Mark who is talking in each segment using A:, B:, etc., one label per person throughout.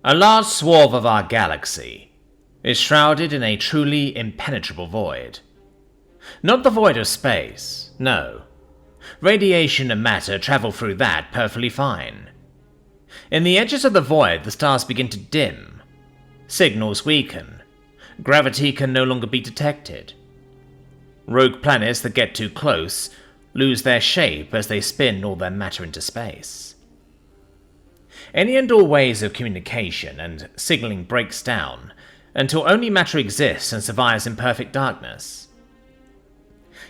A: A large swath of our galaxy is shrouded in a truly impenetrable void. Not the void of space, no. Radiation and matter travel through that perfectly fine. In the edges of the void, the stars begin to dim. Signals weaken. Gravity can no longer be detected. Rogue planets that get too close lose their shape as they spin all their matter into space. Any and all ways of communication and signaling breaks down until only matter exists and survives in perfect darkness.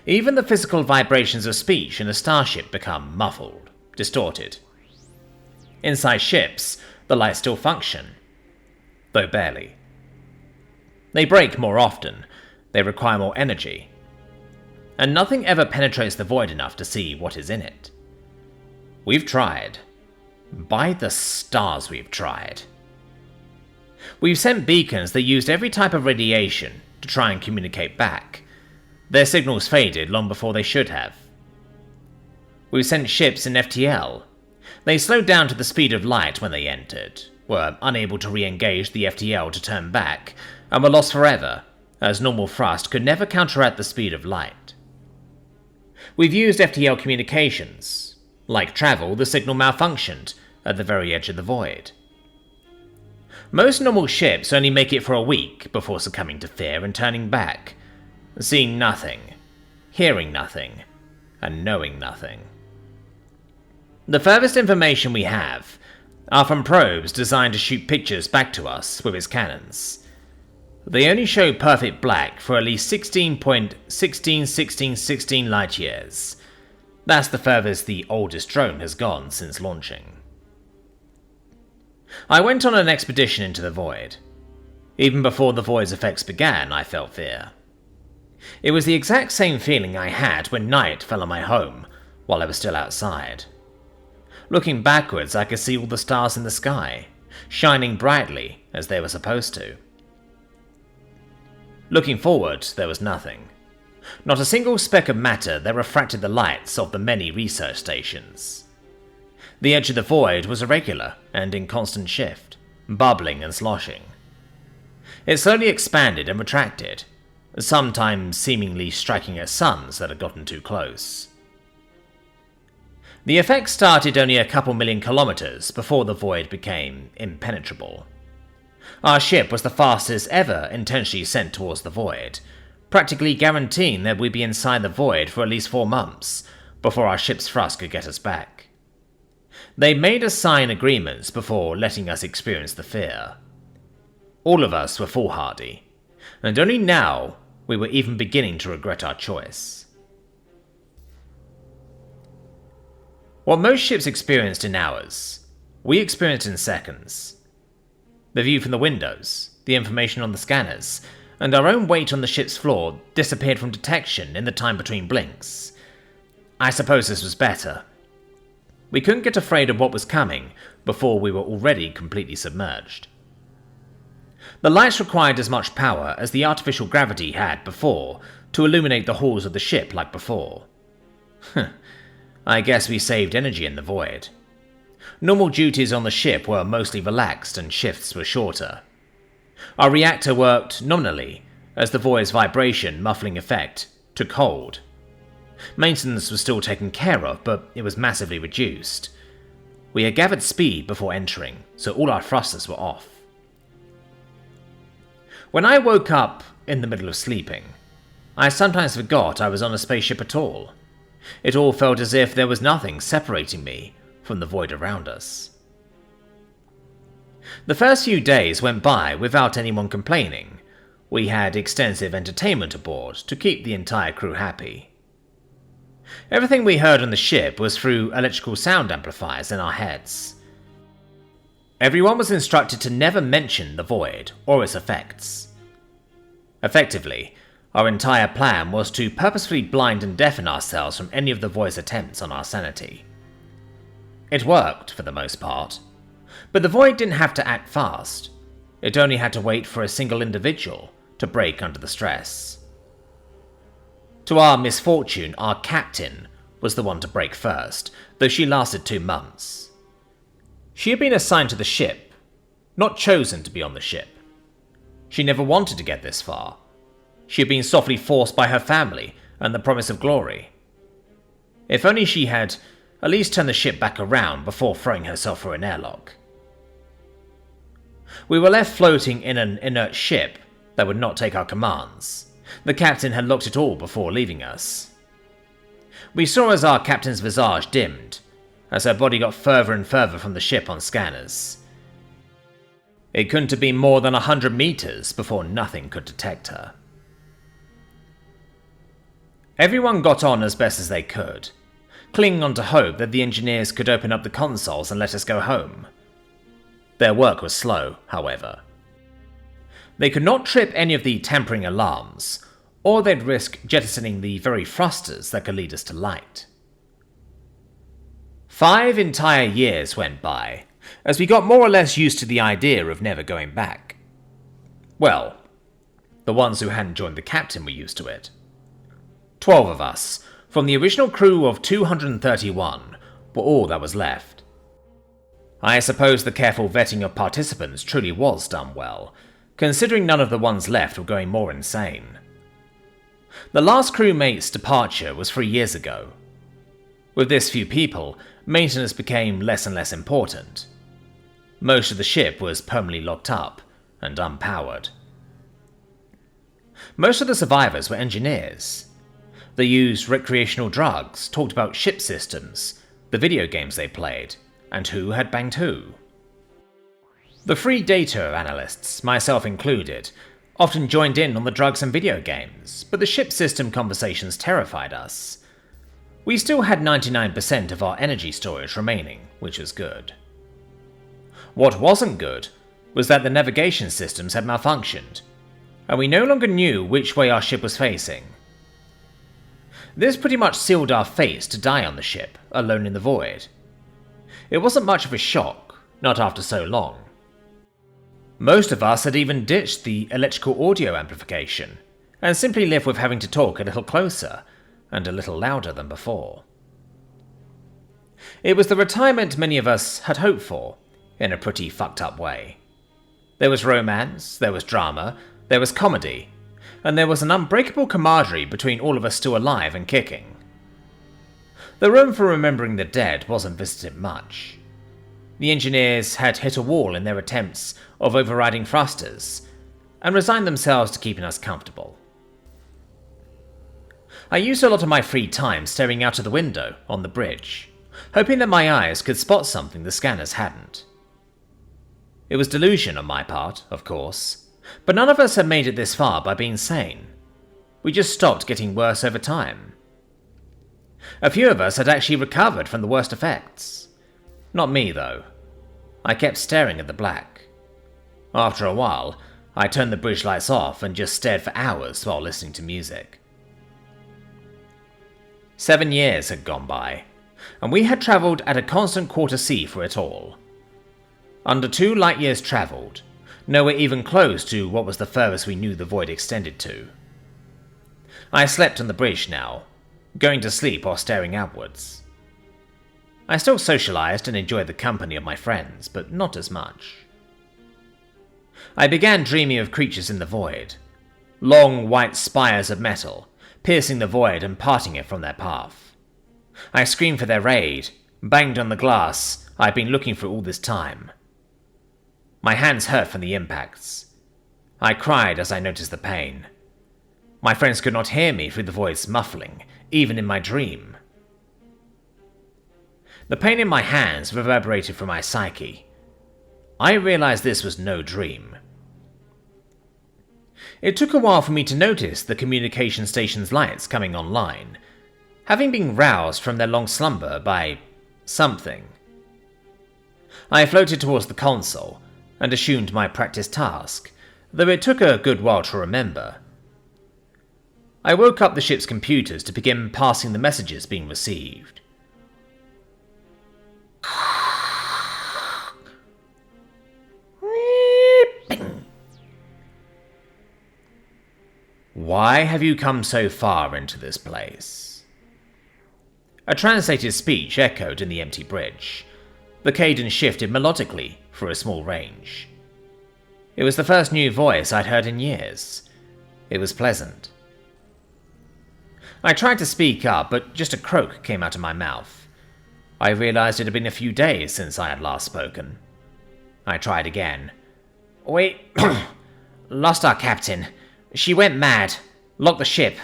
A: Even the physical vibrations of speech in a starship become muffled, distorted. Inside ships, the lights still function, though barely. They break more often, they require more energy, and nothing ever penetrates the void enough to see what is in it. We've tried. By the stars, we've tried. We've sent beacons that used every type of radiation to try and communicate back. Their signals faded long before they should have. We've sent ships in FTL. They slowed down to the speed of light when they entered, were unable to re-engage the FTL to turn back, and were lost forever, as normal thrust could never counteract the speed of light. We've used FTL communications. Like travel, the signal malfunctioned at the very edge of the void. Most normal ships only make it for a week before succumbing to fear and turning back, seeing nothing, hearing nothing, and knowing nothing. The furthest information we have are from probes designed to shoot pictures back to us with its cannons. They only show perfect black for at least 16.161616 light years. That's the furthest the oldest drone has gone since launching. I went on an expedition into the void. Even before the void's effects began, I felt fear. It was the exact same feeling I had when night fell on my home while I was still outside. Looking backwards, I could see all the stars in the sky, shining brightly as they were supposed to. Looking forward, there was nothing. Not a single speck of matter that refracted the lights of the many research stations. The edge of the void was irregular and in constant shift, bubbling and sloshing. It slowly expanded and retracted, sometimes seemingly striking at suns that had gotten too close. The effect started only a couple million kilometers before the void became impenetrable. Our ship was the fastest ever intentionally sent towards the void, practically guaranteeing that we'd be inside the void for at least 4 months before our ship's thrust could get us back. They made us sign agreements before letting us experience the fear. All of us were foolhardy, and only now we were even beginning to regret our choice. What most ships experienced in hours, we experienced in seconds. The view from the windows, the information on the scanners, and our own weight on the ship's floor disappeared from detection in the time between blinks. I suppose this was better. We couldn't get afraid of what was coming before we were already completely submerged. The lights required as much power as the artificial gravity had before to illuminate the halls of the ship like before. I guess we saved energy in the void. Normal duties on the ship were mostly relaxed and shifts were shorter. Our reactor worked nominally as the void's vibration muffling effect took hold. Maintenance was still taken care of, but it was massively reduced. We had gathered speed before entering, so all our thrusters were off. When I woke up in the middle of sleeping, I sometimes forgot I was on a spaceship at all. It all felt as if there was nothing separating me from the void around us. The first few days went by without anyone complaining. We had extensive entertainment aboard to keep the entire crew happy. Everything we heard on the ship was through electrical sound amplifiers in our heads. Everyone was instructed to never mention the void or its effects. Effectively, our entire plan was to purposefully blind and deafen ourselves from any of the void's attempts on our sanity. It worked for the most part, but the void didn't have to act fast. It only had to wait for a single individual to break under the stress. To our misfortune, our captain was the one to break first, though she lasted 2 months. She had been assigned to the ship not chosen to be on the ship. She never wanted to get this far. She had been softly forced by her family and the promise of glory. If only she had at least turned the ship back around before throwing herself through an airlock. We were left floating in an inert ship that would not take our commands. The captain had locked it all before leaving us. We saw as our captain's visage dimmed, as her body got further and further from the ship on scanners. It couldn't have been more than 100 meters before nothing could detect her. Everyone got on as best as they could, clinging on to hope that the engineers could open up the consoles and let us go home. Their work was slow, however. They could not trip any of the tampering alarms, or they'd risk jettisoning the very thrusters that could lead us to light. 5 entire years went by, as we got more or less used to the idea of never going back. Well, the ones who hadn't joined the captain were used to it. 12 of us, from the original crew of 231, were all that was left. I suppose the careful vetting of participants truly was done well, considering none of the ones left were going more insane. The last crewmate's departure was 3 years ago. With this few people, maintenance became less and less important. Most of the ship was permanently locked up and unpowered. Most of the survivors were engineers. They used recreational drugs, talked about ship systems, the video games they played, and who had banged who. The 3 data analysts, myself included, often joined in on the drugs and video games, but the ship system conversations terrified us. We still had 99% of our energy storage remaining, which was good. What wasn't good was that the navigation systems had malfunctioned, and we no longer knew which way our ship was facing. This pretty much sealed our fates to die on the ship, alone in the void. It wasn't much of a shock, not after so long. Most of us had even ditched the electrical audio amplification, and simply lived with having to talk a little closer, and a little louder than before. It was the retirement many of us had hoped for, in a pretty fucked up way. There was romance, there was drama, there was comedy, and there was an unbreakable camaraderie between all of us still alive and kicking. The room for remembering the dead wasn't visited much. The engineers had hit a wall in their attempts of overriding thrusters, and resigned themselves to keeping us comfortable. I used a lot of my free time staring out of the window on the bridge, hoping that my eyes could spot something the scanners hadn't. It was delusion on my part, of course, but none of us had made it this far by being sane. We just stopped getting worse over time. A few of us had actually recovered from the worst effects. Not me, though. I kept staring at the black. After a while, I turned the bridge lights off and just stared for hours while listening to music. 7 years had gone by, and we had travelled at a constant quarter C for it all. Under 2 light years travelled, nowhere even close to what was the furthest we knew the void extended to. I slept on the bridge now, going to sleep or staring outwards. I still socialised and enjoyed the company of my friends, but not as much. I began dreaming of creatures in the void, long white spires of metal, piercing the void and parting it from their path. I screamed for their aid, banged on the glass I'd been looking for all this time. My hands hurt from the impacts. I cried as I noticed the pain. My friends could not hear me through the void's muffling, even in my dream. The pain in my hands reverberated from my psyche. I realized this was no dream. It took a while for me to notice the communication station's lights coming online, having been roused from their long slumber by something. I floated towards the console and assumed my practice task, though it took a good while to remember. I woke up the ship's computers to begin passing the messages being received. Why have you come so far into this place? A translated speech echoed in the empty bridge. The cadence shifted melodically for a small range. It was the first new voice I'd heard in years. It was pleasant. I tried to speak up, but just a croak came out of my mouth. I realized it had been a few days since I had last spoken. I tried again. We lost our captain. She went mad, locked the ship,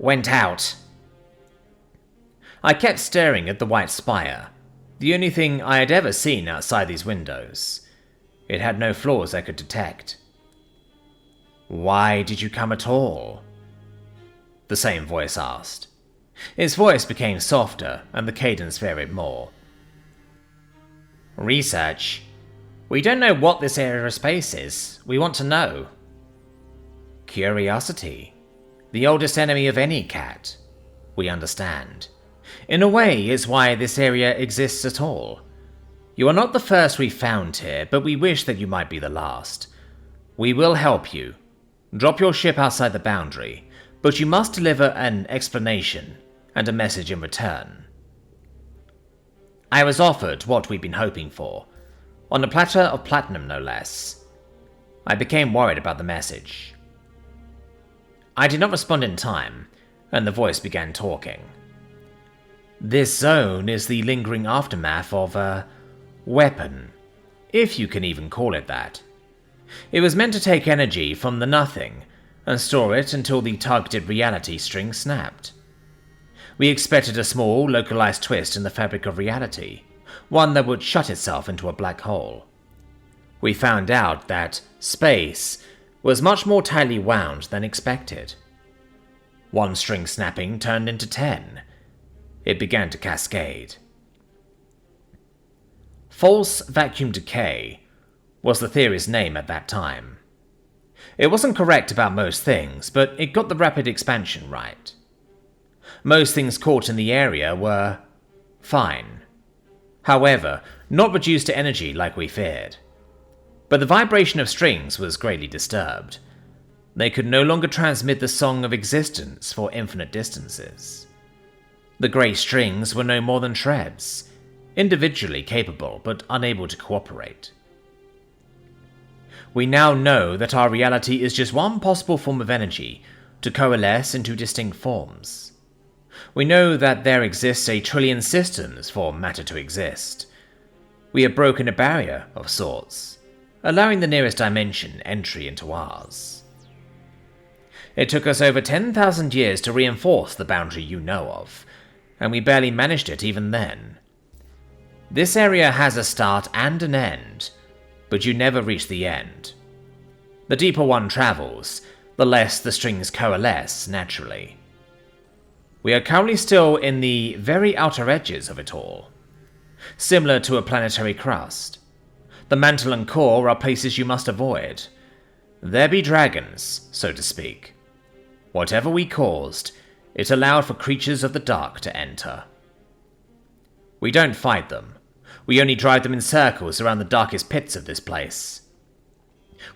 A: went out. I kept staring at the white spire, the only thing I had ever seen outside these windows. It had no flaws I could detect. Why did you come at all? The same voice asked. Its voice became softer, and the cadence varied more. Research. We don't know what this area of space is. We want to know. Curiosity. The oldest enemy of any cat. We understand. In a way, it's why this area exists at all. You are not the first we've found here, but we wish that you might be the last. We will help you. Drop your ship outside the boundary, but you must deliver an explanation and a message in return. I was offered what we'd been hoping for, on a platter of platinum no less. I became worried about the message. I did not respond in time, and the voice began talking. This zone is the lingering aftermath of a weapon, if you can even call it that. It was meant to take energy from the nothing and store it until the targeted reality string snapped. We expected a small, localized twist in the fabric of reality, one that would shut itself into a black hole. We found out that space was much more tightly wound than expected. One string snapping turned into 10. It began to cascade. False vacuum decay was the theory's name at that time. It wasn't correct about most things, but it got the rapid expansion right. Most things caught in the area were fine. However, not reduced to energy like we feared. But the vibration of strings was greatly disturbed. They could no longer transmit the song of existence for infinite distances. The grey strings were no more than shreds, individually capable but unable to cooperate. We now know that our reality is just one possible form of energy to coalesce into distinct forms. We know that there exists a trillion systems for matter to exist. We have broken a barrier of sorts, allowing the nearest dimension entry into ours. It took us over 10,000 years to reinforce the boundary you know of, and we barely managed it even then. This area has a start and an end, but you never reach the end. The deeper one travels, the less the strings coalesce naturally. We are currently still in the very outer edges of it all, similar to a planetary crust. The mantle and core are places you must avoid. There be dragons, so to speak. Whatever we caused, it allowed for creatures of the dark to enter. We don't fight them. We only drive them in circles around the darkest pits of this place.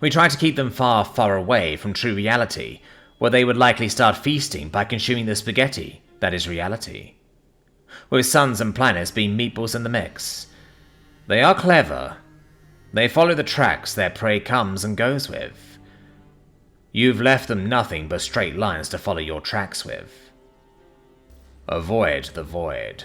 A: We try to keep them far, far away from true reality, where they would likely start feasting by consuming the spaghetti that is reality. With suns and planets being meatballs in the mix. They are clever. They follow the tracks their prey comes and goes with. You've left them nothing but straight lines to follow your tracks with. Avoid the void.